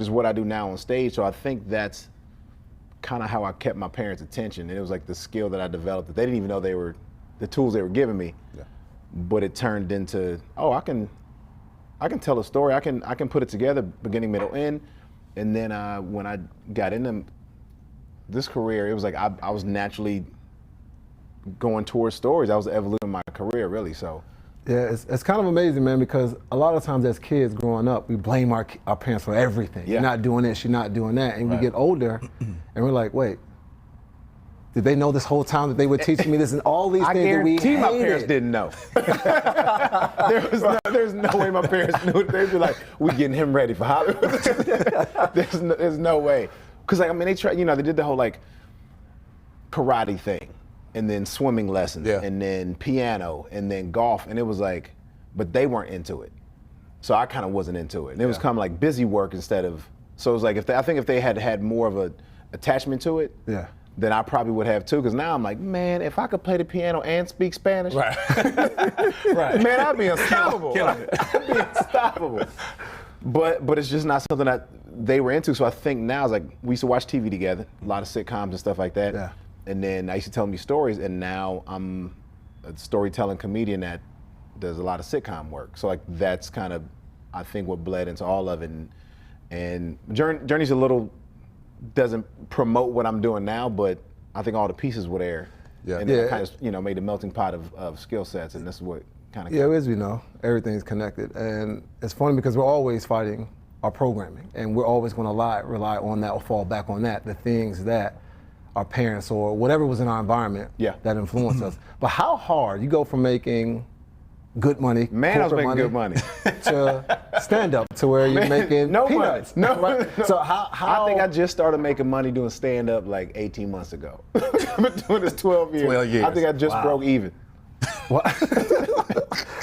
is what I do now on stage. So I think that's kind of how I kept my parents' attention. And it was like the skill that I developed that they didn't even know they were, the tools they were giving me. Yeah. But it turned into, oh, I can tell a story. I can put it together, beginning, middle, end. And then when I got into this career, it was like I was naturally going towards stories. I was evoluting my career, really. So. Yeah, it's kind of amazing, man, because a lot of times as kids growing up, we blame our parents for everything. Yeah. You're not doing this, you're not doing that. And Right. we get older, and we're like, wait, did they know this whole time that they were teaching me this and all these things that we hated? I guarantee my parents didn't know. There's no way my parents knew. They'd be like, we getting him ready for Hollywood. there's no way. Because, like, I mean, they tried, they did the whole, like, karate thing. And then swimming lessons, Yeah. and then piano, and then golf, and it was like, but they weren't into it. So I kind of wasn't into it. And it was kind of like busy work instead of, so it was like, I think if they had had more of a attachment to it, Yeah. then I probably would have too, because now I'm like, man, if I could play the piano and speak Spanish, Right. Right. man, I'd be unstoppable. Killing it. I'd be unstoppable. But it's just not something that they were into, so I think now it's like, we used to watch TV together, a lot of sitcoms and stuff like that. Yeah. And then I used to tell me stories, and now I'm a storytelling comedian that does a lot of sitcom work. So like that's kind of, I think, what bled into all of it. And Journey's a little, doesn't promote what I'm doing now, but I think all the pieces were there. Yeah. And it kind of, made a melting pot of skill sets, and this is what kind of. Yeah, as we know, everything's connected. And it's funny because we're always fighting our programming, and we're always going to rely on that or fall back on that, the things that our parents or whatever was in our environment that influenced us. But how hard, you go from making good money, man, I was making good money, to stand up to where you're making no peanuts. money. No, right? no. So how I think I just started making money doing stand up like 18 months ago. I've been doing this 12 years. 12 years. I think I just broke even. What?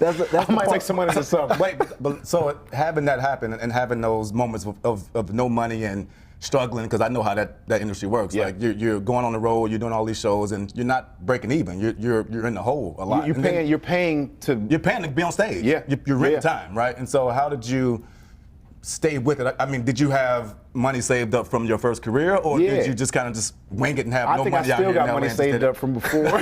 that's I might take some money to summer. Wait, but so having that happen and having those moments of no money and struggling, because I know how that industry works. Yeah. Like you're going on the road, you're doing all these shows, and you're not breaking even. You're in the hole a lot. You're paying to be on stage. Yeah. You're renting time, right? And so how did you stay with it? I mean, did you have money saved up from your first career, or did you just kind of just wing it and have no money out here? I think I still got money saved up from before.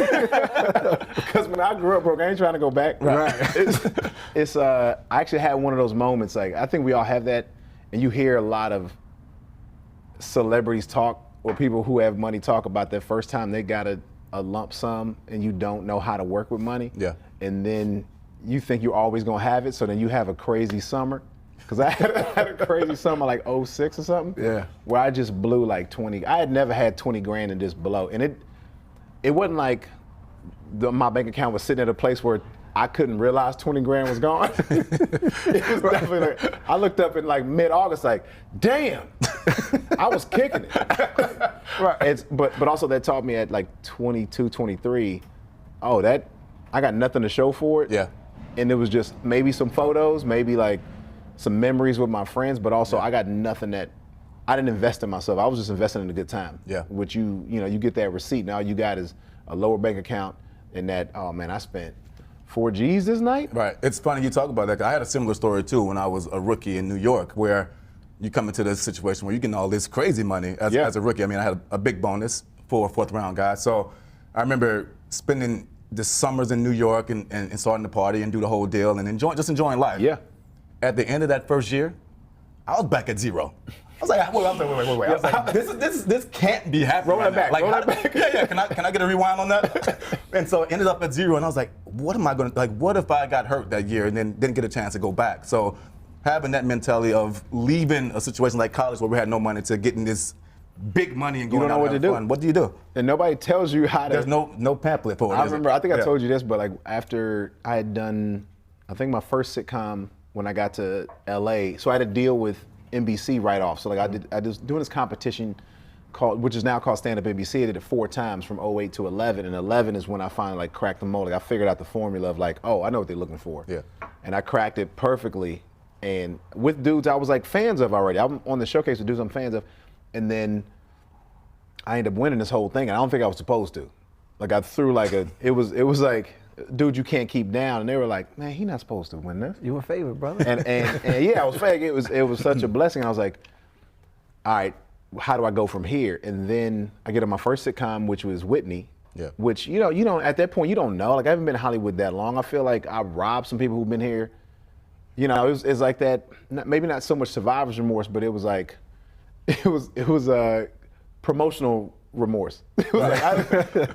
Because when I grew up broke, I ain't trying to go back. Right. I actually had one of those moments. Like, I think we all have that, and you hear a lot of celebrities talk, or people who have money talk about their first time they got a lump sum and you don't know how to work with money. Yeah. And then you think you're always gonna have it, so then you have a crazy summer. Cause I had a crazy summer like 06 or something. Yeah. Where I just blew like 20. I had never had 20 grand and just blow. And it wasn't like my bank account was sitting at a place where I couldn't realize 20 grand was gone. It was definitely like, I looked up in like mid-August like, damn, I was kicking it. Right. But also that taught me at like 22, 23, I got nothing to show for it. Yeah. And it was just maybe some photos, maybe like some memories with my friends, but also I got nothing that, I didn't invest in myself. I was just investing in a good time. Yeah. Which you get that receipt. Now all you got is a lower bank account and that, oh man, I spent 4 G's this night? Right. It's funny you talk about that. I had a similar story too when I was a rookie in New York, where you come into this situation where you get all this crazy money as a rookie. I mean, I had a big bonus for a fourth round guy. So I remember spending the summers in New York and starting to party and do the whole deal and enjoying life. Yeah. At the end of that first year, I was back at zero. I was like, wait. I was like, this can't be happening. Roll it back. Like, roll it back. Yeah. Can I get a rewind on that? And so it ended up at zero, and I was like, what am I going to, like, what if I got hurt that year and then didn't get a chance to go back? So having that mentality of leaving a situation like college where we had no money to getting this big money and going You don't know out what to do. fun. What do you do? And nobody tells you how to. There's no pamphlet for it. I remember, I think I told you this, but like after I had done, I think my first sitcom when I got to LA, so I had to deal with NBC right off. So like I was doing this competition which is now called Stand Up NBC. I did it 4 times from 08 to 11, and 11 is when I finally like cracked the mold. Like I figured out the formula of like, oh, I know what they're looking for. Yeah. And I cracked it perfectly. And with dudes I was like fans of already. I'm on the showcase with dudes I'm fans of. And then I ended up winning this whole thing, and I don't think I was supposed to. Like I threw like it was like, dude, you can't keep down. And they were like, man, he's not supposed to win this. You were favored, brother. And yeah, I was fake. It was such a blessing. I was like, all right, how do I go from here? And then I get on my first sitcom, which was Whitney. Yeah. Which, you know, at that point, you don't know. Like, I haven't been in Hollywood that long. I feel like I robbed some people who've been here. You know, it's like that, maybe not so much survivor's remorse, but it was like, it was a promotional remorse. It was like,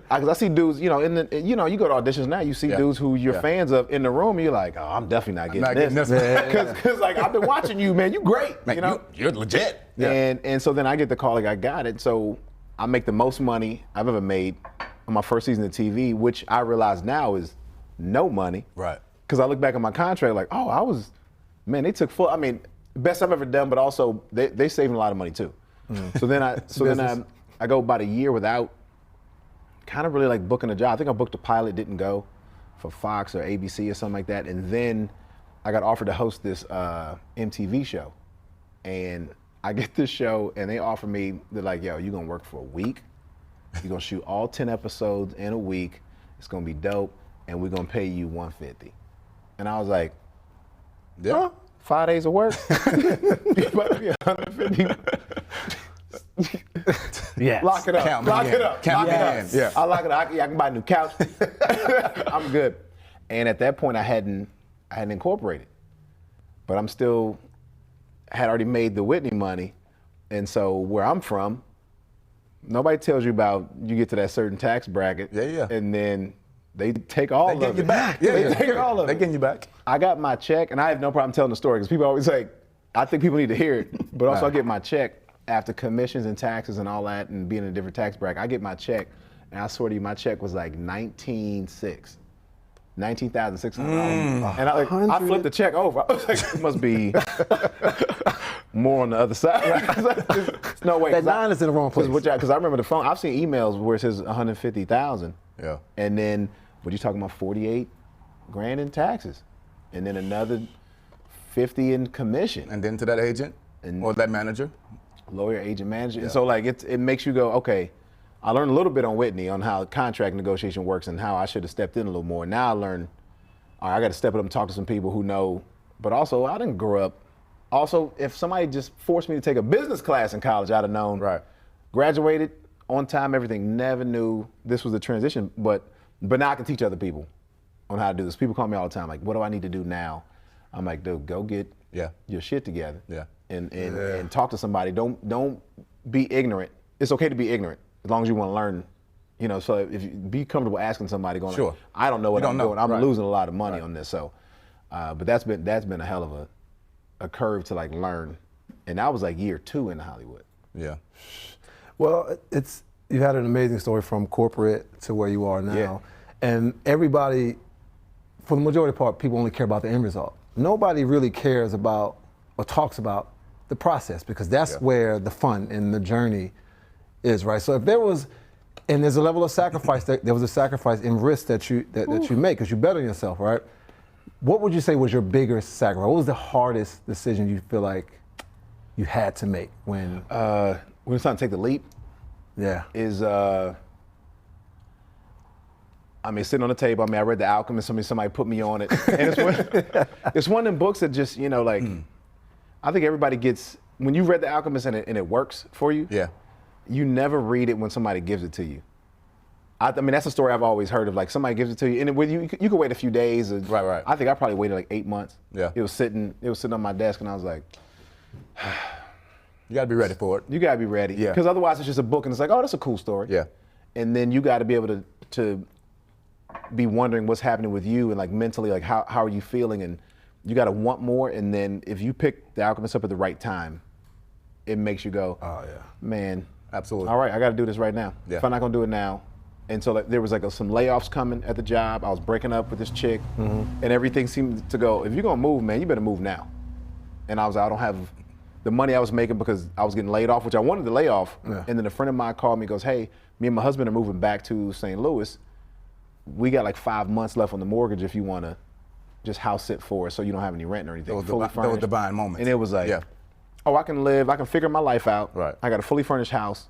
cause I see dudes, you know, you go to auditions now, you see dudes who you're fans of in the room, and you're like, oh, I'm definitely not getting this. Cause like, I've been watching you, man, you great, Man, you know? you're legit. And so then I get the call, like, I got it. So I make the most money I've ever made on my first season of TV, which I realize now is no money. Right. Because I look back at my contract, like, oh, they took full, I mean, best I've ever done, but also they saving a lot of money too. So then I go about a year without kind of really like booking a job. I think I booked a pilot, didn't go for Fox or ABC or something like that. And then I got offered to host this MTV show. And I get this show and they offer me, they're like, yo, you're gonna work for a week. You're gonna shoot all 10 episodes in a week. It's gonna be dope. And we're gonna pay you $150. And I was like, Yeah. huh? 5 days of work? You about to be $150. Yeah. Lock it up. Count Lock me it in. up. Count Lock me it in. up. Yeah. I lock it up. I can buy a new couch. I'm good. And at that point, I hadn't incorporated, but I'm still had already made the Whitney money, and so where I'm from, nobody tells you about you get to that certain tax bracket. Yeah. And then they take all They of get it. you back. They take all of They it. getting you back. I got my check, and I have no problem telling the story because people always like, I think people need to hear it, but also I get my check after commissions and taxes and all that and being in a different tax bracket. I get my check, and I swear to you, my check was like $19,600. And I flipped the check over. I was like, it must be more on the other side. There's no way. That 9 is in the wrong place. Because I remember the phone, I've seen emails where it says $150,000. Yeah. And then, what you talking about, 48 grand in taxes. And then another 50 in commission. And then to that agent or that manager. Lawyer, agent, manager. And so like it makes you go, okay, I learned a little bit on Whitney on how contract negotiation works and how I should have stepped in a little more. Now I learned, all right, I got to step up and talk to some people who know, but also I didn't grow up. Also, if somebody just forced me to take a business class in college, I'd have known. Right. Graduated on time, everything, never knew this was a transition, but now I can teach other people on how to do this. People call me all the time, like, what do I need to do now? I'm like, dude, go get your shit together. Yeah. And talk to somebody. Don't be ignorant. It's okay to be ignorant as long as you want to learn. You know, so if you be comfortable asking somebody, going, Sure. like, I don't know what I'm doing. I'm Right. losing a lot of money on this. So, but that's been a hell of a curve to like learn. And that was like year 2 in Hollywood. Yeah. Well, you've had an amazing story from corporate to where you are now. Yeah. And everybody, for the majority part, people only care about the end result. Nobody really cares about or talks about the process because that's where the fun and the journey is, right? So if there was, and there's a level of sacrifice, there was a sacrifice in risk that you make because you bet on yourself, right? What would you say was your biggest sacrifice? What was the hardest decision you feel like you had to make when? When it's time to take the leap, is sitting on the table. I mean, I read The Alchemist. Somebody put me on it, and it's one of them books that just like. I think everybody gets when you read The Alchemist and it works for you. Yeah. You never read it when somebody gives it to you. I mean, that's a story I've always heard of. Like somebody gives it to you, and with you could wait a few days. Right. I think I probably waited like 8 months. Yeah. It was sitting on my desk, and I was like, You got to be ready for it. you gotta be ready. Yeah. Because otherwise, it's just a book, and it's like, oh, that's a cool story. Yeah. And then you got to be able to be wondering what's happening with you and like mentally, like how are you feeling, and you got to want more. And then if you pick The Alchemist up at the right time, it makes you go, Oh, yeah. man, Absolutely. all right, I got to do this right now. Yeah. If I'm not gonna do it now, and so like, there was like some layoffs coming at the job. I was breaking up with this chick, and everything seemed to go. If you're gonna move, man, you better move now. And I was like, I don't have the money I was making because I was getting laid off, which I wanted to lay off. Yeah. And then a friend of mine called me, goes, hey, me and my husband are moving back to St. Louis. We got like 5 months left on the mortgage if you want to just house sit for us so you don't have any rent or anything. Those Fully furnished. divine moments. And it was like, Yeah. oh, I can figure my life out. Right. I got a fully furnished house,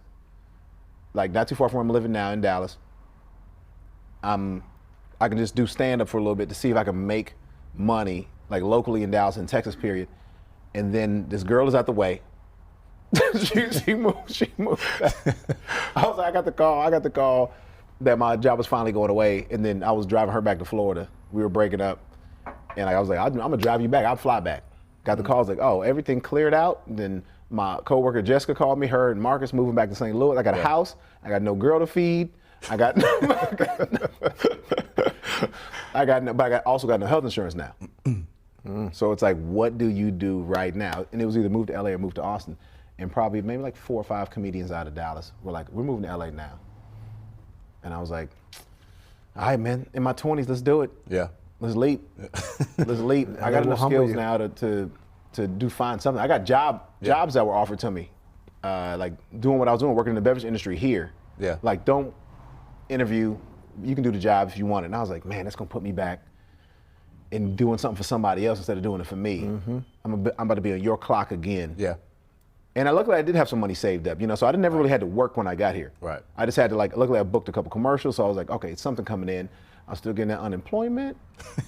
like not too far from where I'm living now in Dallas. I can just do stand up for a little bit to see if I can make money, like locally in Dallas and Texas, period. And then this girl is out the way. she moved. I got the call that my job was finally going away, and then I was driving her back to Florida. We were breaking up, and I was like, I'm gonna drive you back. I'll fly back. Got the call. I was like, oh, everything cleared out. And then my coworker Jessica called me. Her and Marcus moving back to St. Louis. I got a house. I got no girl to feed. But I also got no health insurance now. So it's like, what do you do right now? And it was either move to LA or move to Austin. And probably maybe like 4 or 5 comedians out of Dallas were like, we're moving to LA now. And I was like, all right, man, in my 20s, let's do it. Yeah. Let's leap. Let's leap. I got enough skills now to find something. I got jobs that were offered to me, like doing what I was doing, working in the beverage industry here. Yeah. Like, don't interview. You can do the job if you want it. And I was like, man, that's gonna put me back in doing something for somebody else instead of doing it for me. Mm-hmm. I'm about to be on your clock again. Yeah. And luckily I did have some money saved up, so I never really had to work when I got here. Right. I just had to luckily I booked a couple commercials, so I was like, okay, it's something coming in. I'm still getting that unemployment.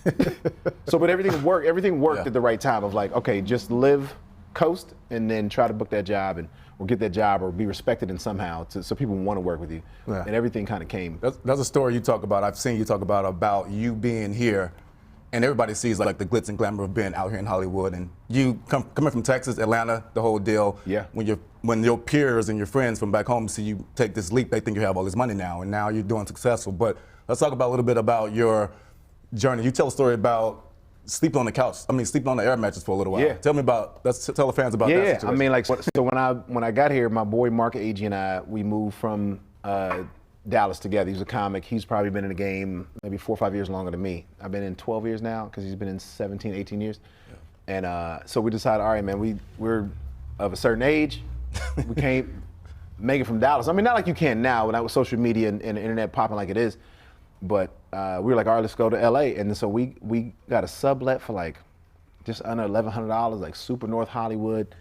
But everything worked at the right time of like, okay, just live, coast, and then try to book that job or get that job or be respected in somehow so people want to work with you. Yeah. And everything kind of came. That's a story you talk about. I've seen you talk about you being here. And everybody sees like the glitz and glamour of being out here in Hollywood, and you coming from Texas, Atlanta, the whole deal. Yeah. When your peers and your friends from back home see you take this leap, they think you have all this money now, and now you're doing successful. But let's talk about a little bit about your journey. You tell a story about sleeping on the couch. Sleeping on the air mattress for a little while. Yeah. Tell the fans about that situation. I mean, so when I got here, my boy Mark Agee and I, we moved from Dallas together. He's a comic. He's probably been in the game maybe 4 or 5 years longer than me. I've been in 12 years now because he's been in 17, 18 years. Yeah. And so we decided, all right, man, we're of a certain age. We can't make it from Dallas. Not like you can now with social media and the internet popping like it is. But we were like, all right, let's go to LA. And so we got a sublet for like just under $1,100, like super North Hollywood.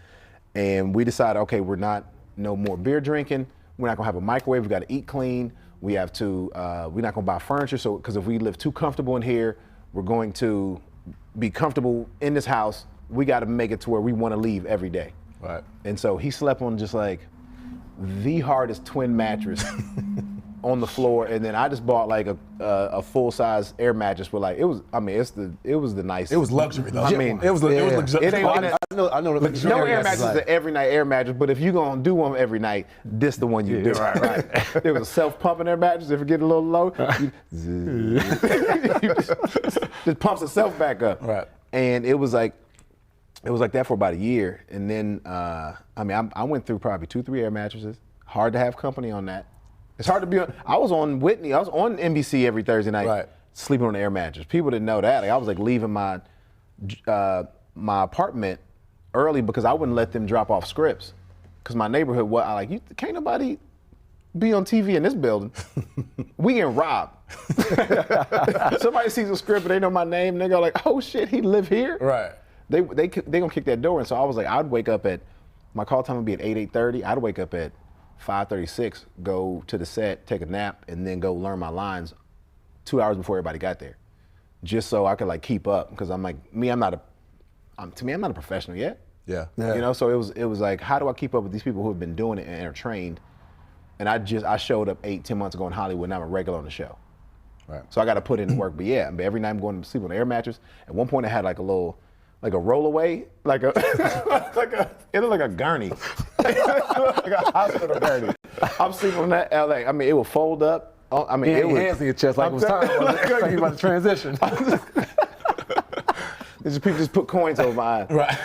And we decided, okay, no more beer drinking. We're not gonna have a microwave. We got to eat clean. We have to. We're not gonna buy furniture. So, because if we live too comfortable in here, we're going to be comfortable in this house. We got to make it to where we want to leave every day. Right. And so he slept on just like the hardest twin mattress on the floor, and then I just bought like a full size air mattress with like it was the nicest. It was luxury though. It was luxurious. It ain't. I know. No air mattress is an every night air mattress, but if you're gonna do one every night, this the one you do. Right. There was a self-pumping air mattress. If it get a little low, you just pumps itself back up. Right. And it was like that for about a year, and then I went through probably 2-3 air mattresses. Hard to have company on that. It's hard to be on. I was on Whitney. I was on NBC every Thursday night, sleeping on the air mattress. People didn't know that. Like, I was like leaving my apartment early because I wouldn't let them drop off scripts. Because my neighborhood, can't nobody be on TV in this building. We getting robbed. Somebody sees a script and they know my name and they go like, oh shit, he live here? Right. They gonna kick that door in. So I was like, I'd wake up my call time would be at 8:30. I'd wake up at 5:36, go to the set, take a nap, and then go learn my lines 2 hours before everybody got there, just so I could like keep up. Because I'm like, I'm not a professional yet. Yeah. So it was like, how do I keep up with these people who have been doing it and are trained? And I showed up 8-10 months ago in Hollywood, and I'm a regular on the show. Right. So I got to put in the work. But yeah, every night I'm going to sleep on an air mattress. At one point I had like a rollaway, it looked like a gurney. Like a hospital gurney. I'm sleeping on that LA. It would fold up. It was hands in your chest like it was time. Like you about to transition. People just put coins over my eyes. Right.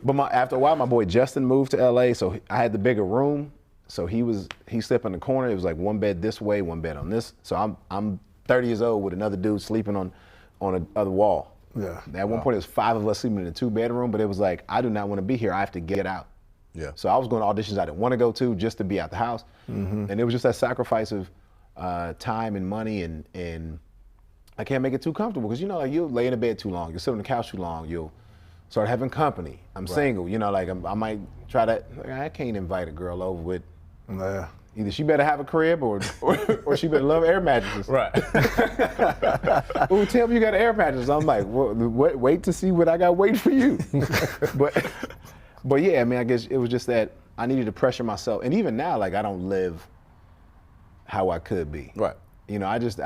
But after a while, my boy Justin moved to LA, so I had the bigger room. So he slept in the corner. It was like one bed this way, one bed on this. So I'm 30 years old with another dude sleeping on the other wall. Yeah. At one point, it was 5 of us sleeping in a 2-bedroom, but it was like, I do not want to be here. I have to get out. Yeah. So I was going to auditions I didn't want to go to just to be out the house. Mm-hmm. And it was just that sacrifice of time and money, and I can't make it too comfortable because, you'll lay in the bed too long, you'll sit on the couch too long, you'll start having company. I'm single, I might try to, I can't invite a girl over with, either she better have a crib or she better love air mattresses. Right. Well, tell me you got an air mattress. I'm like, wait to see what I got waiting for you. But yeah, I mean, I guess it was just that I needed to pressure myself, and even now, like I don't live how I could be. Right. You know, I'm just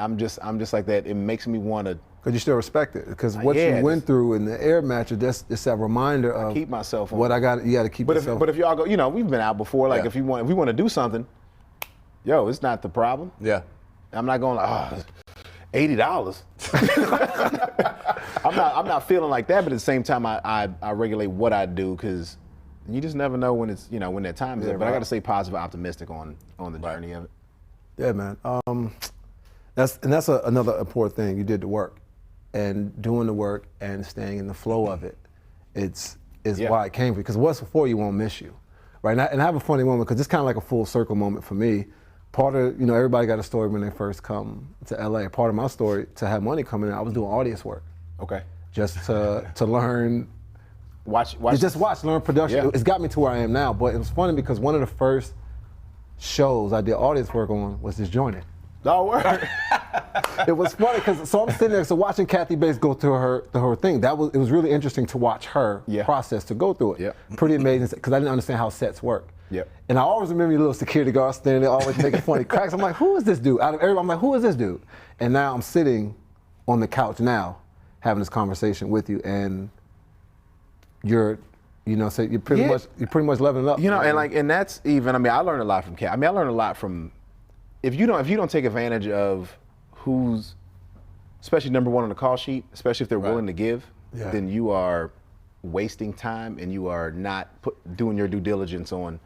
like that. It makes me want to. Because you still respect it. Because what Yeah, you went through in the air match, it's that reminder of keep myself on. what I got. You got to keep yourself. But if y'all go, you know, we've been out before. Like if we want to do something, yo, it's not the problem. Yeah. I'm not going like, $80. I'm not feeling like that. But at the same time, I regulate what I do because you just never know when it's when that time is. But I got to stay positive, optimistic on the journey of it. Yeah, man. That's another important thing. You did the work, and doing the work and staying in the flow of it. Is why it came for you. Because what's before you won't miss you, right? And I have a funny moment because it's kind of like a full circle moment for me. Part of everybody got a story when they first come to LA. Part of my story to have money coming in, I was doing audience work. Okay. Just to learn. Learn production. Yeah. It's got me to where I am now. But it was funny because one of the first shows I did audience work on was Disjointed. Oh, word. It was funny because I'm sitting there, so watching Kathy Bates go through her thing. It was really interesting to watch her process to go through it. Yep. Pretty amazing because I didn't understand how sets work. Yep. And I always remember your little security guard standing there, always making funny cracks. I'm like, who is this dude? Out of everybody, I'm like, who is this dude? And now I'm sitting on the couch now, having this conversation with you, and you're pretty much leveling up. And that's even. I mean, I learned a lot from Kat. I mean, I learned a lot from. If you don't take advantage of who's, especially number one on the call sheet, especially if they're willing to give, then you are wasting time and you are not doing your due diligence on.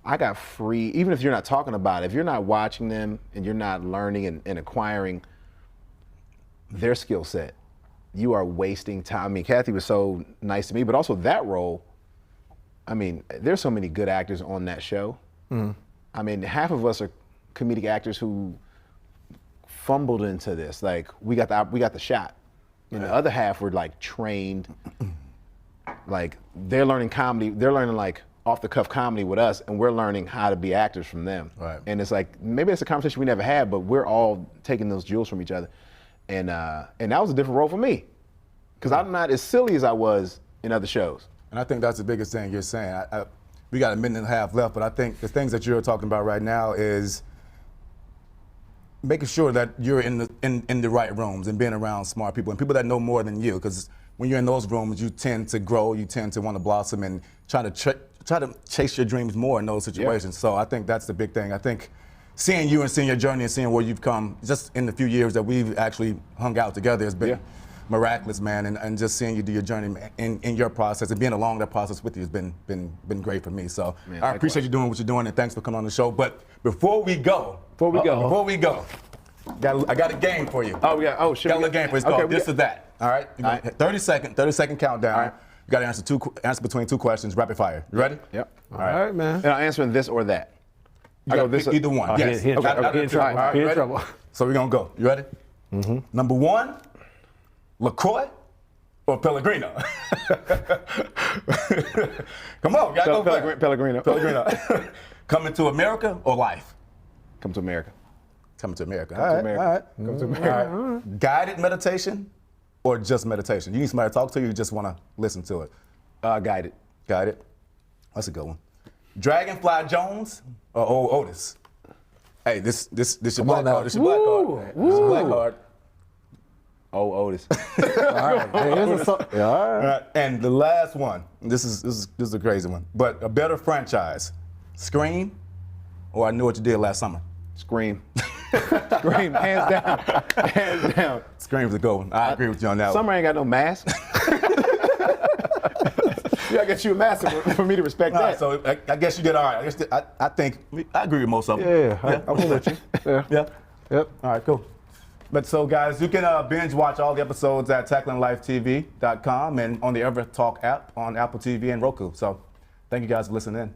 I got free, even if you're not talking about it, if you're not watching them and you're not learning and acquiring their skill set, you are wasting time. I mean, Kathy was so nice to me, but also that role, I mean, there's so many good actors on that show. Mm. I mean, half of us are comedic actors who fumbled into this. Like we got the shot. And the other half were like trained, like they're learning comedy, they're learning like off the cuff comedy with us, and we're learning how to be actors from them. Right. And it's like, maybe it's a conversation we never had, but we're all taking those jewels from each other. And that was a different role for me. Because I'm not as silly as I was in other shows. And I think that's the biggest thing you're saying. We got a minute and a half left, but I think the things that you're talking about right now is making sure that you're in the right rooms and being around smart people and people that know more than you. Because when you're in those rooms, you tend to grow, you tend to want to blossom and try to chase your dreams more in those situations. Yeah. So I think that's the big thing. I think seeing you and seeing your journey and seeing where you've come just in the few years that we've actually hung out together has been miraculous, man. And just seeing you do your journey in your process and being along that process with you has been great for me. So man, I appreciate you doing what you're doing and thanks for coming on the show. But before we go, I got a game for you. Oh yeah. Oh sure. Got a little game for you. It's called this or that. All right. 30 second countdown. All right. You got to answer between two questions, rapid fire. You ready? Yep. All right, man. And I'm answering this or that. You got to pick either one. Yes. He in trouble. So we're gonna go. You ready? Mm-hmm. Number one, LaCroix or Pellegrino? Come on, gotta go back. Pellegrino. Coming to America or Life? Come to America. Coming to America. All right. Come to America. All right. Guided meditation or just meditation? You need somebody to talk to you, you just want to listen to it? Guided. Guided. That's a good one. Dragonfly Jones or Old Otis? Hey, this your black card. This your black card. This your black card. Oh, Otis. All right. Hey, all right. And the last one. This is a crazy one. But a better franchise, Scream or I Knew What You Did Last Summer? Scream. Scream, hands down. Hands down. Scream's a good one. I agree with you on that Summer ain't got no mask. You gotta get you a mask for me to respect that. So I guess you did all right. I think I agree with most of them. Yeah, I'm gonna let you. Yeah. Yep. All right, cool. But so guys, you can binge watch all the episodes at TacklinLifeTV.com and on the Ever Talk app on Apple TV and Roku. So thank you guys for listening in.